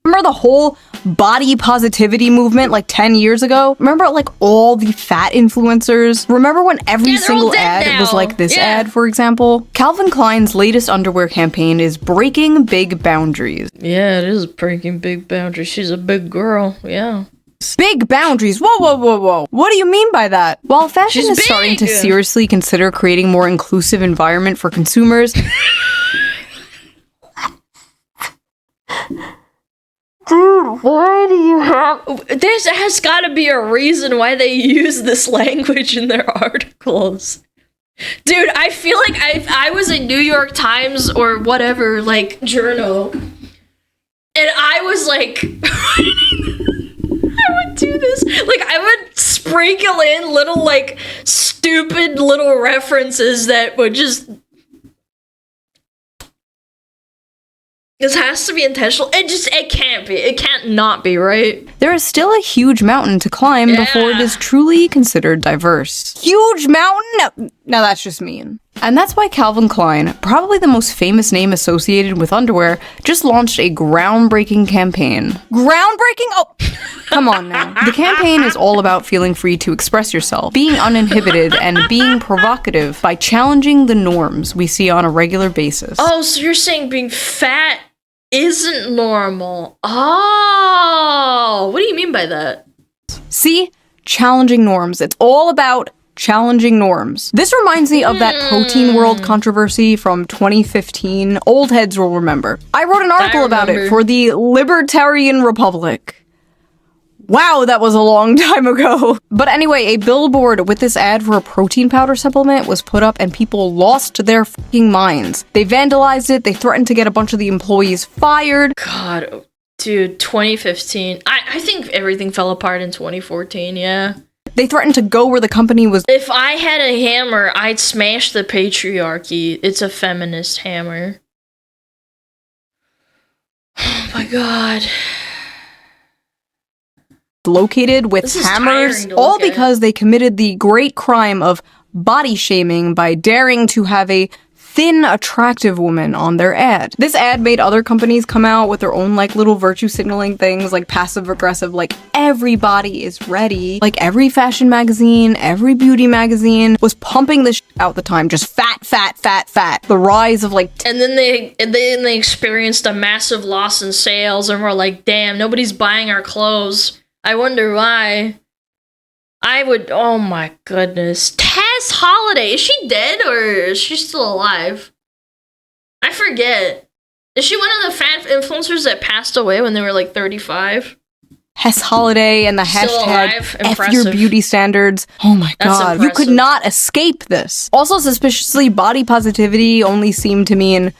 [SPEAKER 2] Remember the whole body positivity movement like 10 years ago? Remember like all the fat influencers? Remember when every single ad was like this ad, for example? Calvin Klein's latest underwear campaign is breaking big boundaries.
[SPEAKER 1] Yeah, it is breaking big boundaries. She's a big girl, yeah.
[SPEAKER 2] Big boundaries. Whoa, whoa, whoa, whoa. What do you mean by that? While fashion is starting to seriously consider creating more inclusive environment for consumers, dude,
[SPEAKER 1] why do you have... There has got to be a reason why they use this language in their articles. Dude, I feel like I was a New York Times or whatever, like, journal, and I was like... I would do this. Like, I would sprinkle in little, like, stupid little references that would just... This has to be intentional. It can't be. It can't not be, right?
[SPEAKER 2] There is still a huge mountain to climb before it is truly considered diverse. Huge mountain? No, that's just mean. And that's why Calvin Klein, probably the most famous name associated with underwear, just launched a groundbreaking campaign. Groundbreaking? Oh, come on now. The campaign is all about feeling free to express yourself, being uninhibited, and being provocative by challenging the norms we see on a regular basis.
[SPEAKER 1] Oh, so you're saying being fat isn't normal. Oh, what do you mean by that?
[SPEAKER 2] See? Challenging norms. It's all about challenging norms. This reminds me of that protein world controversy from 2015. Old heads will remember. I wrote an article about it for the Libertarian Republic. Wow, that was a long time ago. But anyway, a billboard with this ad for a protein powder supplement was put up and people lost their fucking minds. They vandalized it, they threatened to get a bunch of the employees fired.
[SPEAKER 1] God, dude, 2015. I think everything fell apart in 2014, yeah.
[SPEAKER 2] They threatened to go where the company was.
[SPEAKER 1] If I had a hammer, I'd smash the patriarchy. It's a feminist hammer. Oh my god.
[SPEAKER 2] Located with hammers, all because they committed the great crime of body shaming by daring to have a thin, attractive woman on their ad. This ad made other companies come out with their own, like, little virtue signaling things, like passive-aggressive, like, everybody is ready. Like, every fashion magazine, every beauty magazine was pumping this out the time. Just fat, fat, fat, fat. The rise of, like...
[SPEAKER 1] And then they experienced a massive loss in sales, and were like, damn, nobody's buying our clothes. I wonder why. Oh my goodness. Tess Holiday, is she dead or is she still alive? I forget. Is she one of the fat influencers that passed away when they were like 35?
[SPEAKER 2] Tess Holiday and the
[SPEAKER 1] Still
[SPEAKER 2] hashtag
[SPEAKER 1] alive?
[SPEAKER 2] F your beauty standards. Oh my
[SPEAKER 1] That's
[SPEAKER 2] god, you could
[SPEAKER 1] impressive.
[SPEAKER 2] not escape this. Also, suspiciously, body positivity only seemed to mean...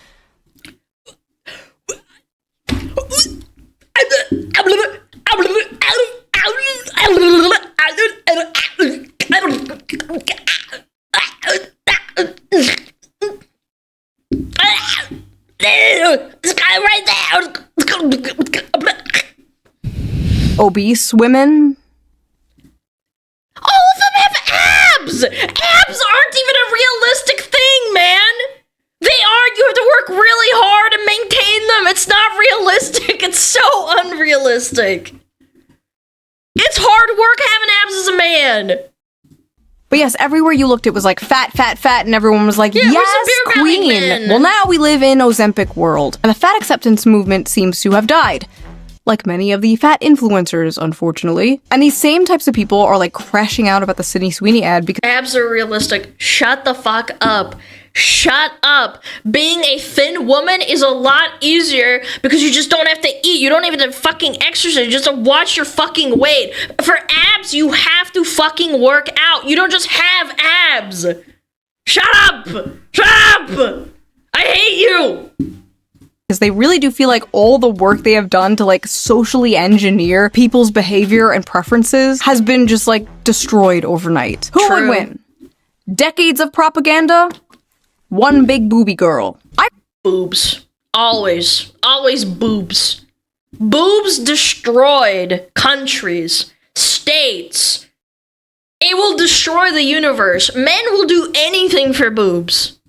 [SPEAKER 1] This guy right there.
[SPEAKER 2] Obese women.
[SPEAKER 1] All of them have abs. Abs aren't even a realistic thing, man. They are. You have to work really hard and maintain them. It's not realistic. It's so unrealistic. It's hard work having abs as a man.
[SPEAKER 2] But yes, everywhere you looked, it was like fat, fat, fat, and everyone was like,
[SPEAKER 1] Yeah,
[SPEAKER 2] yes,
[SPEAKER 1] where's the beer belly
[SPEAKER 2] queen!
[SPEAKER 1] men?
[SPEAKER 2] Well, now we live in Ozempic world, and the fat acceptance movement seems to have died. Like many of the fat influencers, unfortunately. And these same types of people are like crashing out about the Sydney Sweeney ad because
[SPEAKER 1] Abs are realistic. Shut the fuck up. Shut up. Being a thin woman is a lot easier because you just don't have to eat. You don't even have to fucking exercise. You just have to watch your fucking weight. For abs, you have to fucking work out. You don't just have abs. Shut up. Shut up. I hate you.
[SPEAKER 2] they really do feel like all the work they have done to like socially engineer people's behavior and preferences has been just like destroyed overnight. Who would win? Decades of propaganda? One big booby girl.
[SPEAKER 1] Boobs. Always. Always boobs. Boobs destroyed countries, states. It will destroy the universe. Men will do anything for boobs.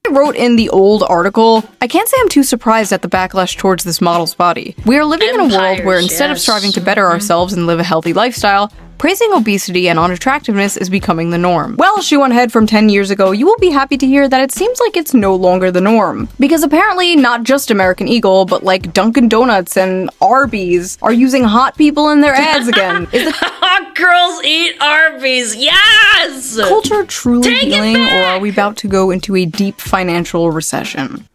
[SPEAKER 2] I wrote in the old article, I can't say I'm too surprised at the backlash towards this model's body. We are living in a world where instead of striving to better ourselves and live a healthy lifestyle, praising obesity and unattractiveness is becoming the norm. Well, Shoe0nHead from 10 years ago, you will be happy to hear that it seems like it's no longer the norm. Because apparently not just American Eagle, but like Dunkin' Donuts and Arby's are using hot people in their ads again. Is the
[SPEAKER 1] hot girls eat Arby's? Yes!
[SPEAKER 2] culture truly healing, or are we about to go into a deep financial recession?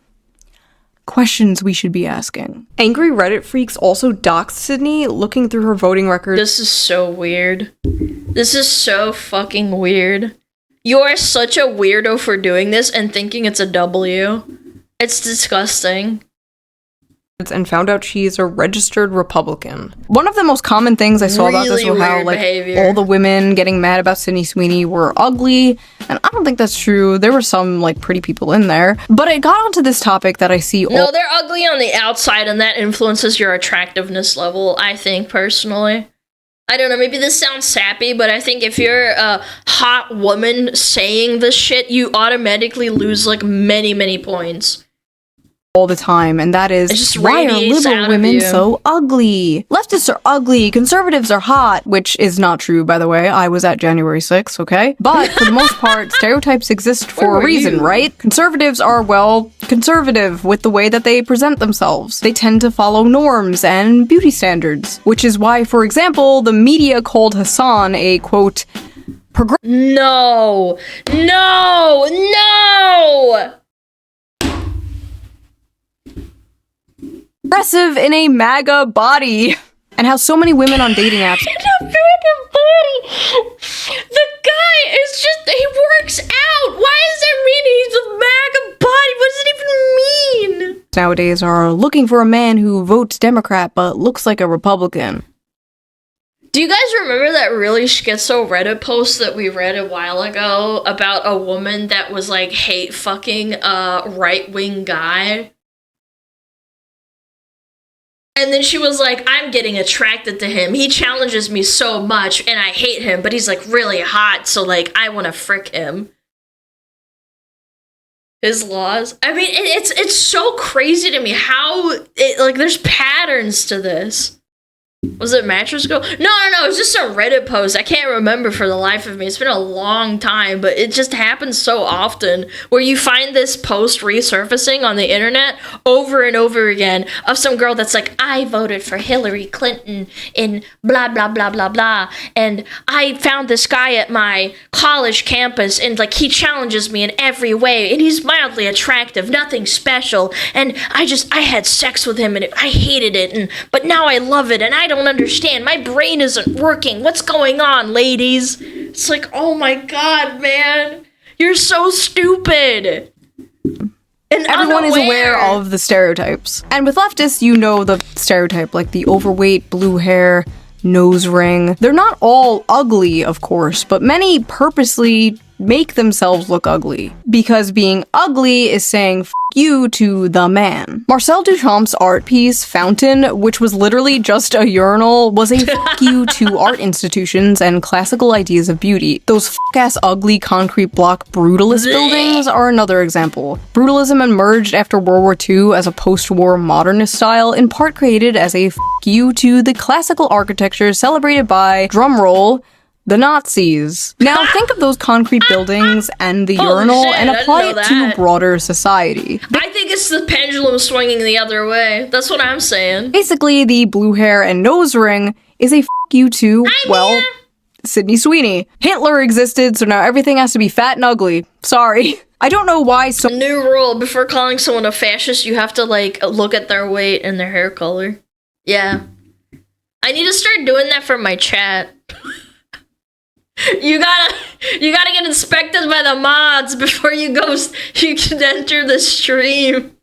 [SPEAKER 2] questions we should be asking. Angry Reddit freaks also doxed Sydney, looking through her voting record.
[SPEAKER 1] This is so weird. This is so fucking weird. You are such a weirdo for doing this and thinking it's a W. It's disgusting.
[SPEAKER 2] And found out she's a registered Republican. One of the most common things I saw about this was how, like, all the women getting mad about Sydney Sweeney were ugly, and I don't think that's true. There were some, like, pretty people in there. But I got onto this topic that I see
[SPEAKER 1] No, they're ugly on the outside, and that influences your attractiveness level, I think, personally. I don't know, maybe this sounds sappy, but I think if you're a hot woman saying this shit, you automatically lose, like, many, many points.
[SPEAKER 2] All the time, and that is, why are liberal women so ugly? Leftists are ugly, conservatives are hot, which is not true, by the way. I was at January 6th, okay? But for the most part, stereotypes exist for a reason, right? Conservatives are, well, conservative with the way that they present themselves. They tend to follow norms and beauty standards, which is why, for example, the media called Hassan a, quote,
[SPEAKER 1] No!
[SPEAKER 2] Progressive in a MAGA body, and how so many women on dating apps.
[SPEAKER 1] In a MAGA body. The guy is just, he works out. Why does that mean he's a MAGA body? What does it even mean?
[SPEAKER 2] Nowadays are looking for a man who votes Democrat but looks like a Republican.
[SPEAKER 1] Do you guys remember that really schizo Reddit post that we read a while ago about a woman that was like hate fucking a right-wing guy? And then she was like, I'm getting attracted to him. He challenges me so much, and I hate him, but he's, like, really hot, so, like, I want to frick him. His laws. I mean, it's so crazy to me how, there's patterns to this. Was it Mattress Girl? No, it was just a Reddit post. I can't remember for the life of me. It's been a long time, but it just happens so often where you find this post resurfacing on the internet over and over again of some girl that's like, I voted for Hillary Clinton in blah, blah, blah, blah, blah, and I found this guy at my college campus, and, like, he challenges me in every way, and he's mildly attractive, nothing special, and I had sex with him, and I hated it, but now I love it, and I don't understand. My brain isn't working. What's going on, ladies? It's like, oh my god, man. You're so stupid. And
[SPEAKER 2] everyone is aware of the stereotypes. And with leftists, you know the stereotype, like the overweight, blue hair, nose ring. They're not all ugly, of course, but many purposely make themselves look ugly. Because being ugly is saying f you to the man. Marcel Duchamp's art piece, Fountain, which was literally just a urinal, was a f you to art institutions and classical ideas of beauty. Those f***ass ugly concrete block brutalist buildings are another example. Brutalism emerged after World War II as a post-war modernist style, in part created as a f you to the classical architecture celebrated by, drumroll, the Nazis. Now think of those concrete buildings and the urinal and apply it to broader society.
[SPEAKER 1] I think it's the pendulum swinging the other way. That's what I'm saying.
[SPEAKER 2] Basically, the blue hair and nose ring is a f you to, well, Sydney Sweeney. Hitler existed, so now everything has to be fat and ugly. Sorry. I don't know why so-
[SPEAKER 1] New rule, before calling someone a fascist, you have to, like, look at their weight and their hair color. Yeah. I need to start doing that for my chat. You gotta get inspected by the mods before you can enter the stream.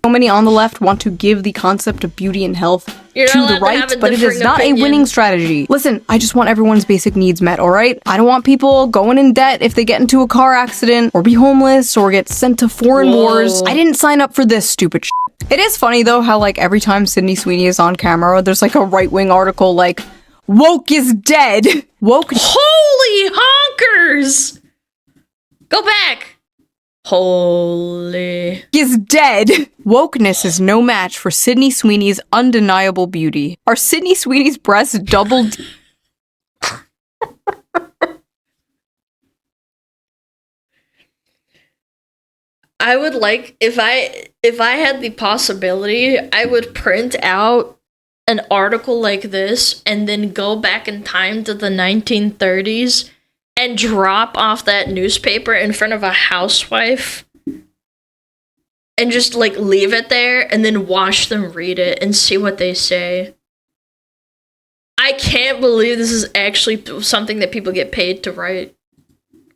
[SPEAKER 2] So many on the left want to give the concept of beauty and health to the right, but it is not a winning strategy. Listen, I just want everyone's basic needs met, alright? I don't want people going in debt if they get into a car accident, or be homeless, or get sent to foreign wars. I didn't sign up for this stupid shit. It is funny though how, like, every time Sydney Sweeney is on camera, there's like a right-wing article like, woke is dead. Woke.
[SPEAKER 1] Holy honkers! Go back. Holy.
[SPEAKER 2] Is dead. Wokeness is no match for Sydney Sweeney's undeniable beauty. Are Sydney Sweeney's breasts doubled?
[SPEAKER 1] I would like, if I had the possibility, I would print out an article like this and then go back in time to the 1930s and drop off that newspaper in front of a housewife and just like leave it there and then watch them read it and see what they say. I can't believe this is actually something that people get paid to write.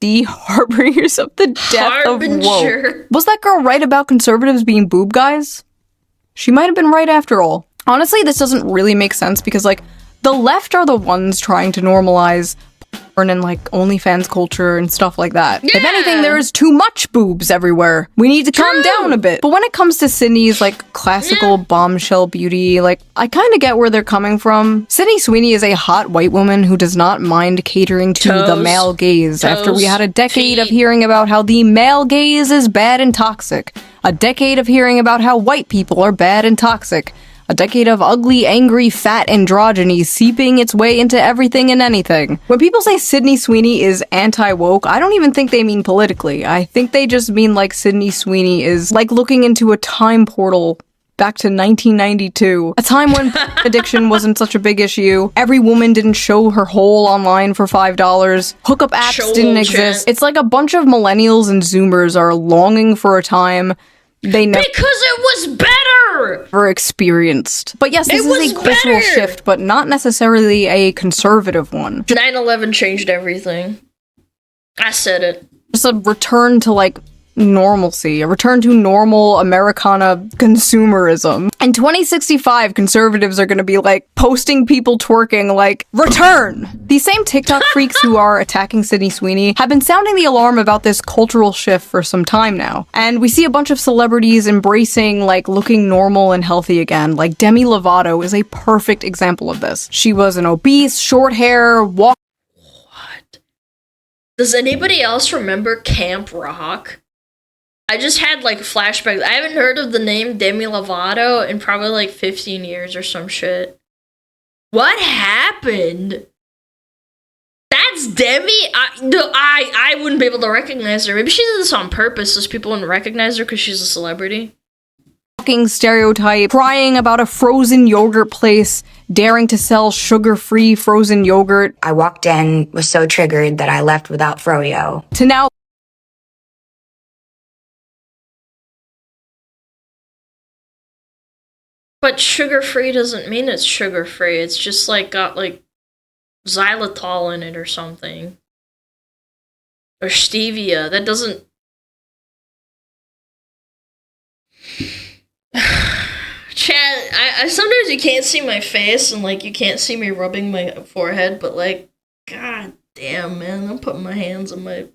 [SPEAKER 2] The harbingers of the death of woke.
[SPEAKER 1] Harbinger.
[SPEAKER 2] Was that girl right about conservatives being boob guys? She might have been right after all. Honestly, this doesn't really make sense because, like, the left are the ones trying to normalize porn and, like, OnlyFans culture and stuff like that.
[SPEAKER 1] Yeah.
[SPEAKER 2] If anything, there is too much boobs everywhere. We need to calm down a bit. But when it comes to Sydney's, like, classical bombshell beauty, like, I kind of get where they're coming from. Sydney Sweeney is a hot white woman who does not mind catering to the male gaze after we had a decade of hearing about how the male gaze is bad and toxic. A decade of hearing about how white people are bad and toxic. A decade of ugly, angry, fat androgyny seeping its way into everything and anything. When people say Sydney Sweeney is anti-woke, I don't even think they mean politically. I think they just mean like Sydney Sweeney is like looking into a time portal back to 1992, a time when addiction wasn't such a big issue. Every woman didn't show her hole online for $5. Hookup apps didn't exist. It's like a bunch of millennials and zoomers are longing for a time they never
[SPEAKER 1] because it was better
[SPEAKER 2] experienced. But yes, this is a cultural shift, but not necessarily a conservative one.
[SPEAKER 1] 9/11 changed everything. I said it.
[SPEAKER 2] Just a return to like normalcy, a return to normal Americana consumerism. In 2065, conservatives are going to be like posting people twerking like, return! These same TikTok freaks who are attacking Sydney Sweeney have been sounding the alarm about this cultural shift for some time now. And we see a bunch of celebrities embracing like looking normal and healthy again. Like Demi Lovato is a perfect example of this. She was an obese, short hair, What?
[SPEAKER 1] Does anybody else remember Camp Rock? I just had like flashbacks. I haven't heard of the name Demi Lovato in probably like 15 years or some shit. What happened? That's Demi? I wouldn't be able to recognize her. Maybe she did this on purpose so people wouldn't recognize her because she's a celebrity.
[SPEAKER 2] Fucking stereotype, crying about a frozen yogurt place, daring to sell sugar-free frozen yogurt.
[SPEAKER 3] I walked in, was so triggered that I left without froyo.
[SPEAKER 2] To now
[SPEAKER 1] But sugar-free doesn't mean it's sugar-free. It's just like got like xylitol in it or something. Or stevia. That doesn't... Chad, I sometimes you can't see my face and like you can't see me rubbing my forehead, but like, god damn, man, I'm putting my hands on my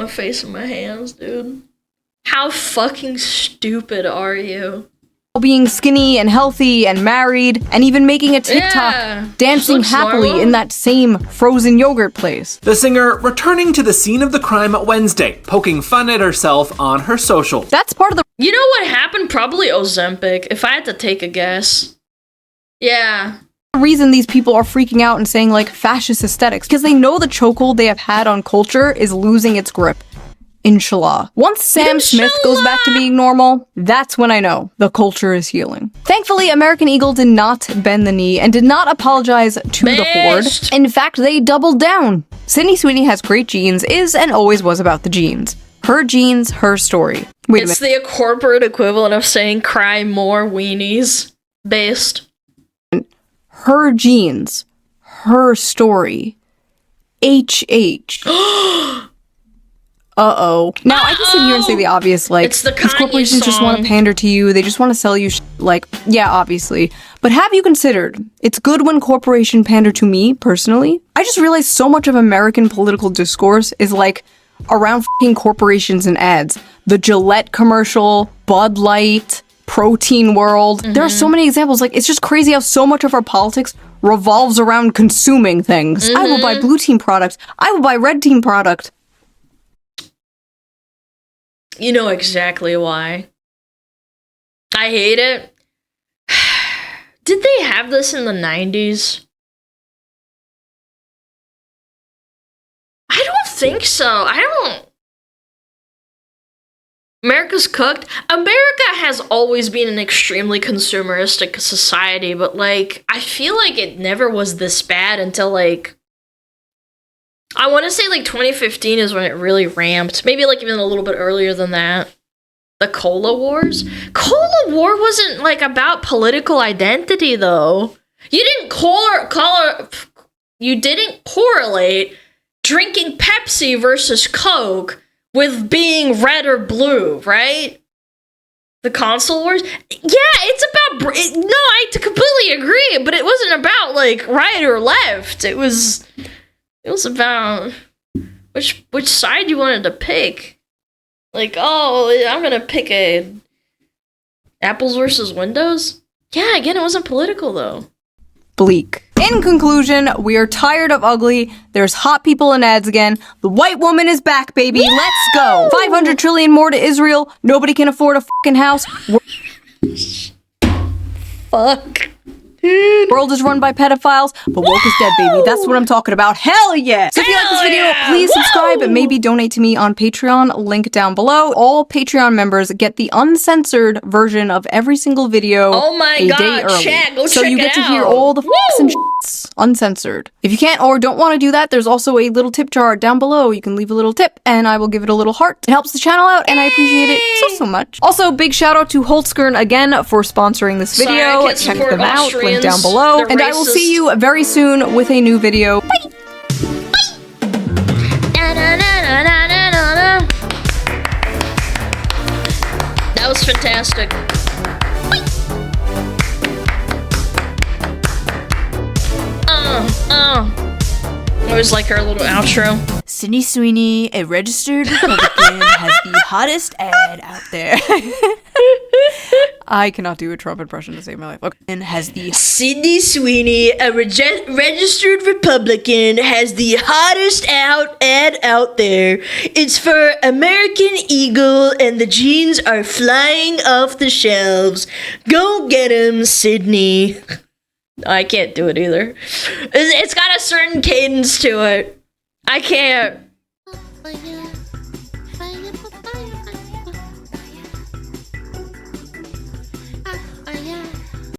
[SPEAKER 1] face in my hands, dude. How fucking stupid are you?
[SPEAKER 2] Being skinny and healthy and married and even making a TikTok dancing happily in that same frozen yogurt place.
[SPEAKER 9] The singer returning to the scene of the crime Wednesday, poking fun at herself on her social.
[SPEAKER 2] That's part of the...
[SPEAKER 1] You know what happened? Probably Ozempic, if I had to take a guess. Yeah.
[SPEAKER 2] The reason these people are freaking out and saying like fascist aesthetics, because they know the chokehold they have had on culture is losing its grip. Inshallah. Once Sam Smith goes back to being normal, that's when I know the culture is healing. Thankfully, American Eagle did not bend the knee and did not apologize to the horde. In fact, they doubled down. Sydney Sweeney has great genes, is and always was about the genes. Her genes, her story. Wait a minute.
[SPEAKER 1] It's the corporate equivalent of saying cry more weenies. Based.
[SPEAKER 2] Her genes, her story. HH. Uh-oh. Now, I can sit here and say the obvious, like,
[SPEAKER 1] it's the
[SPEAKER 2] these corporations just want to pander to you, they just want to sell you like, yeah, obviously. But have you considered, it's good when corporation pander to me, personally? I just realized so much of American political discourse is, like, around f***ing corporations and ads. The Gillette commercial, Bud Light, Protein World. There are so many examples, like, it's just crazy how so much of our politics revolves around consuming things. I will buy blue team products. I will buy red team product.
[SPEAKER 1] You know exactly why. I hate it. Did they have this in the 90s? I don't think so. America's cooked. America has always been an extremely consumeristic society, but like, I feel like it never was this bad until like, I want to say like 2015 is when it really ramped. Maybe like even a little bit earlier than that. The Cola Wars? Cola War wasn't like about political identity though. You didn't you didn't correlate drinking Pepsi versus Coke with being red or blue, right? The console wars? Yeah, it's about... no, I completely agree, but it wasn't about, like, right or left. It was about which side you wanted to pick. Like, oh, I'm gonna pick a Apples versus Windows? Yeah, again, it wasn't political, though.
[SPEAKER 2] Bleak. In conclusion, we are tired of ugly. There's hot people in ads again. The white woman is back, baby. Woo! Let's go. 500 trillion more to Israel. Nobody can afford a fucking house.
[SPEAKER 1] Fuck.
[SPEAKER 2] World is run by pedophiles, but woke is dead, baby. That's what I'm talking about. Hell yeah! So if you like this video, please subscribe and maybe donate to me on Patreon. Link down below. All Patreon members get the uncensored version of every single video a day early.
[SPEAKER 1] Chat, go
[SPEAKER 2] so
[SPEAKER 1] check
[SPEAKER 2] you get to hear all the fucks and shits uncensored. If you can't or don't want to do that, there's also a little tip jar down below. You can leave a little tip and I will give it a little heart. It helps the channel out and I appreciate it so much. Also, big shout out to Holtzkern again for sponsoring this video. Check them out. Link down below. And I will see you very soon with a new video. Bye!
[SPEAKER 1] That was fantastic. I always like her little outro.
[SPEAKER 2] Sydney Sweeney, a registered Republican, has the hottest ad out there. I cannot do a Trump impression to save my life. Okay. And has the
[SPEAKER 1] Sydney Sweeney, a registered Republican, has the hottest ad out there. It's for American Eagle, and the jeans are flying off the shelves. Go get 'em, Sydney. I can't do it either. It's got a certain cadence to it. I can't.